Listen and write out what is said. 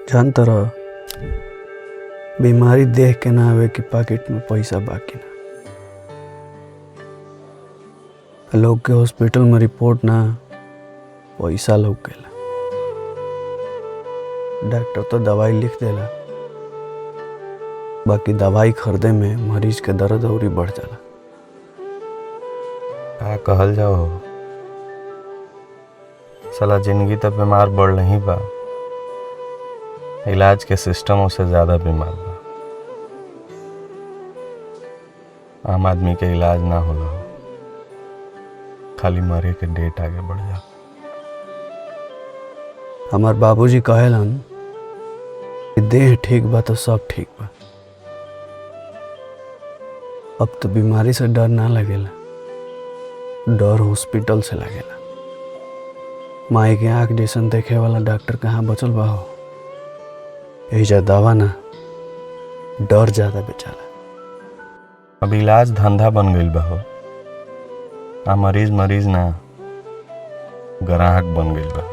जानता रह, बीमारी देख के ना आवे कि पॉकेट में पैसा बाकी ना। लोग के हॉस्पिटल में रिपोर्ट ना पैसा लोग गेला। डॉक्टर तो दवाई लिख देला, बाकी दवाई खरीदे में मरीज के दर्द और बढ़ जाला। का कहल जाओ, साला जिंदगी तो बीमार बढ़ नहीं बा, इलाज के सिस्टम उससे ज्यादा बीमार बा। आम आदमी के इलाज ना होला, खाली मरे के डेट आगे बढ़ जा। हमार बाबूजी कहेलन कि देह ठीक बा तो सब ठीक बा। अब तो बीमारी से डर ना लगेला, डर हॉस्पिटल से लगेला। माई के आँख जैसन देखे वाला डॉक्टर कहाँ बचल बा हो। एजा दवा ना, डर ज्यादा बेचाला। अब इलाज धंधा बन गईल बा हो, आ मरीज ना ग्राहक बन गईल बा।